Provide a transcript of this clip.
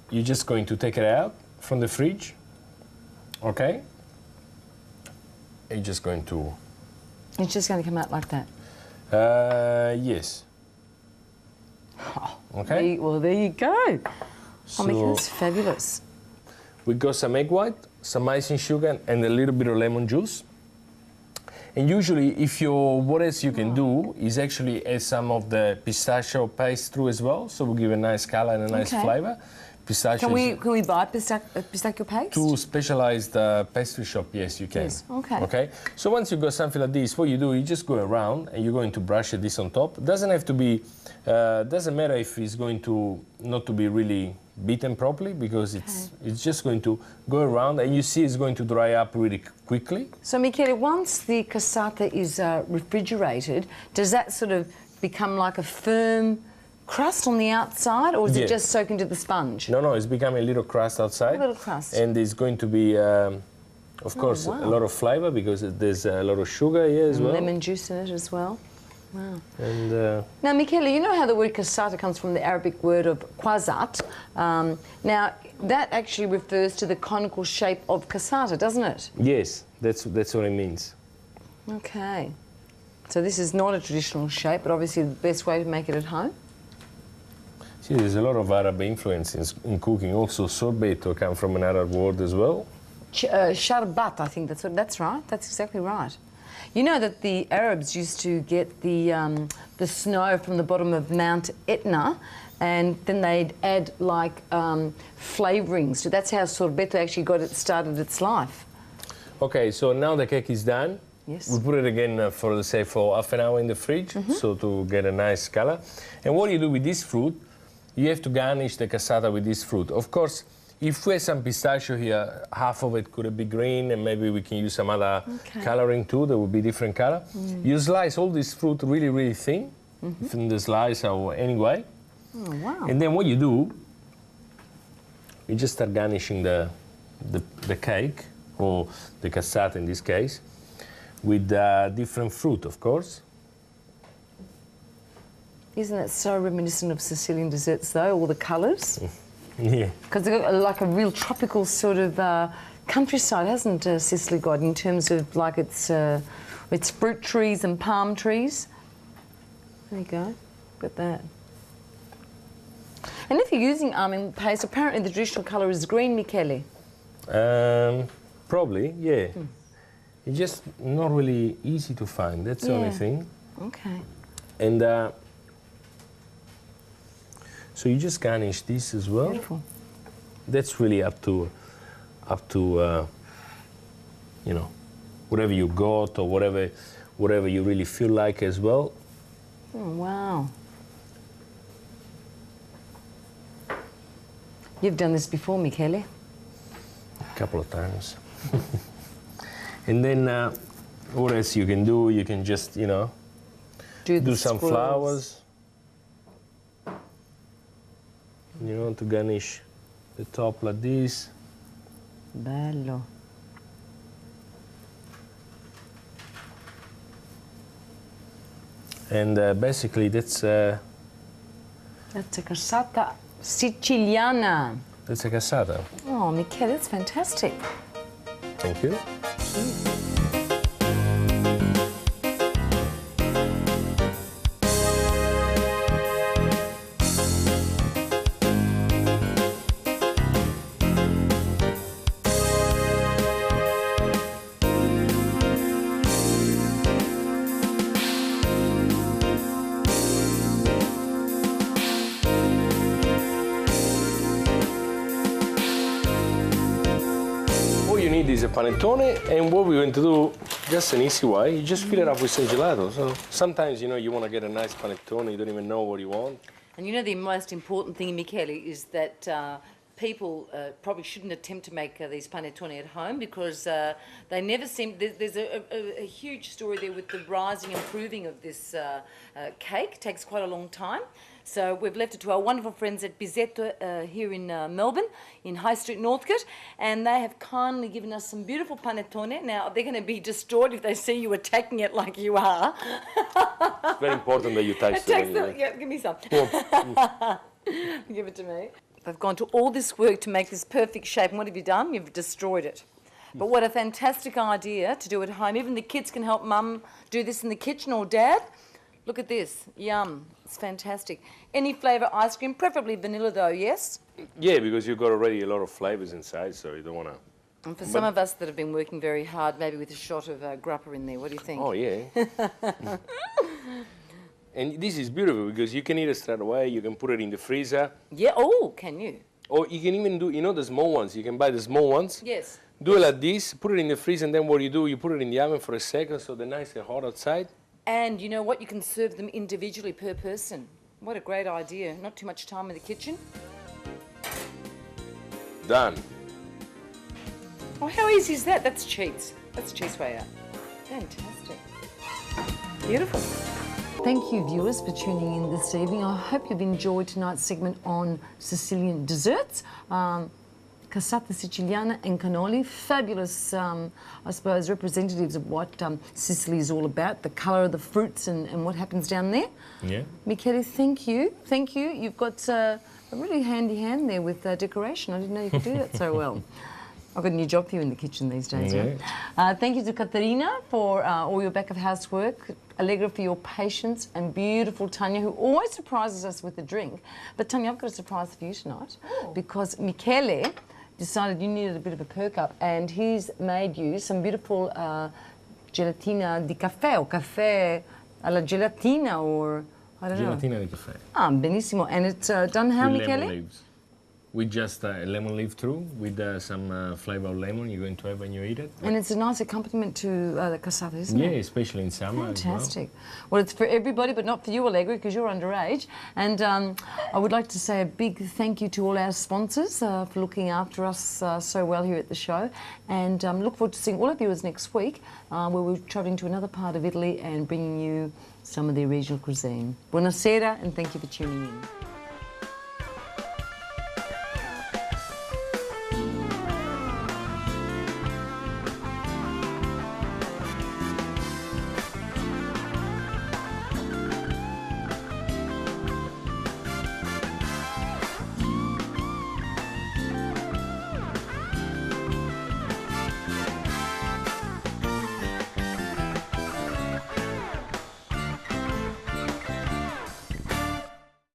you're just going to take it out from the fridge, okay? You're just going to... It's just going to come out like that? Yes. Oh, Okay. Well, there you go. So Oh, Michele, that's fabulous. we got some egg white, some icing sugar, and a little bit of lemon juice. And usually, what else you can do is actually add some of the pistachio paste through as well, so we'll give a nice color and a nice flavor. Pistachio. Can we buy pistachio paste? To specialized pastry shop, yes, you can. Yes, okay. Okay. So once you got something like this, what you do, you just go around and you're going to brush this on top. Doesn't have to be. Doesn't matter if it's going to not to be really beaten properly, because it's just going to go around, and you see it's going to dry up really quickly. So Michele, once the cassata is refrigerated, does that sort of become like a firm crust on the outside, or is it just soak into the sponge? No, it's becoming a little crust outside. A little crust. And it's going to be, of course, a lot of flavor, because there's a lot of sugar here as well. Lemon juice in it as well. Wow. And now, Michele, you know how the word cassata comes from the Arabic word of quasat. Now, that actually refers to the conical shape of cassata, doesn't it? yes, that's what it means. Okay. So this is not a traditional shape, but obviously the best way to make it at home. See, there's a lot of Arab influences in cooking. Also, sorbeto comes from an Arab word as well. Sharbat, I think that's right. That's exactly right. You know that the Arabs used to get the snow from the bottom of Mount Etna, and then they'd add like flavourings. So that's how sorbeto actually started its life. Okay, so now the cake is done. Yes. We put it again for half an hour in the fridge, so to get a nice color. And what you do with this fruit, you have to garnish the cassata with this fruit. Of course, if we have some pistachio here, half of it could be green, and maybe we can use some other coloring too. There will be different color. You slice all this fruit really, really thin, from the slice or any way. Oh, wow. And then what you do, you just start garnishing the cake, or the cassata in this case, with different fruit, of course. Isn't it so reminiscent of Sicilian desserts, though, all the colours? Yeah. Because they've got like a real tropical sort of countryside, hasn't Sicily got, in terms of like its fruit trees and palm trees? There you go, got that. And if you're using almond paste, apparently the traditional colour is green, Michele. Probably, yeah. It's just not really easy to find, that's the only thing. Okay. And so you just garnish this as well. Beautiful. That's really up to you know, whatever you got, or whatever you really feel like as well. Oh, wow. You've done this before, Michele? A couple of times. And then what else you can do? You can just, you know, do some flowers. You know, to garnish the top like this. Bello. And basically that's a cassata siciliana. That's a cassata. Oh, Michele, that's fantastic. Thank you. Is a panettone, and what we're going to do, just an easy way, you just fill it up with some gelato. So sometimes, you know, you want to get a nice panettone, you don't even know what you want. And you know the most important thing, Michele, is that people probably shouldn't attempt to make these panettone at home, because they never seem... There's a huge story there with the rising and improving of this cake. It takes quite a long time. So we've left it to our wonderful friends at Bizzetto here in Melbourne, in High Street, Northcote, and they have kindly given us some beautiful panettone. Now, they're going to be destroyed if they see you attacking it like you are. It's very important that you taste it. Yeah, give me some. Yeah. Give it to me. They've gone to all this work to make this perfect shape, and what have you done? You've destroyed it. But what a fantastic idea to do at home. Even the kids can help Mum do this in the kitchen, or Dad. Look at this. Yum. It's fantastic. Any flavour ice cream, preferably vanilla though, yes? Yeah, because you've got already a lot of flavours inside, so you don't want to... And for some of us that have been working very hard, maybe with a shot of grappa in there, what do you think? Oh, yeah. And this is beautiful because you can eat it straight away, you can put it in the freezer. Yeah, oh, can you? Or you can even do, you know, the small ones. You can buy the small ones. Yes. Do it like this, put it in the freezer, and then what you do, you put it in the oven for a second so they're nice and hot outside. And you know what? You can serve them individually per person. What a great idea. Not too much time in the kitchen. Done. Oh, how easy is that? That's cheese. That's cheese way out. Fantastic. Beautiful. Thank you, viewers, for tuning in this evening. I hope you've enjoyed tonight's segment on Sicilian desserts. Cassata Siciliana and cannoli, fabulous, I suppose, representatives of what Sicily is all about, the colour of the fruits and what happens down there. Yeah. Michele, thank you. Thank you. You've got a really handy hand there with decoration. I didn't know you could do that so well. I've got a new job for you in the kitchen these days, yeah. Right? Thank you to Caterina for all your back of house work, Allegra for your patience, and beautiful Tanya, who always surprises us with a drink. But Tanya, I've got a surprise for you tonight, because Michele decided you needed a bit of a perk up, and he's made you some beautiful gelatina di caffè, or caffè alla gelatina, or I don't know. Gelatina di caffè. Ah, benissimo. And it's done how, with Michele? lemon leaves. With just a lemon leaf through, with some flavour of lemon you're going to have when you eat it. And it's a nice accompaniment to the cassata, isn't it? Yeah, especially in summer. Fantastic. Well, it's for everybody, but not for you, Allegra, because you're underage. And I would like to say a big thank you to all our sponsors for looking after us so well here at the show. And look forward to seeing all of you next week, where we're travelling to another part of Italy and bringing you some of their regional cuisine. Buonasera, and thank you for tuning in.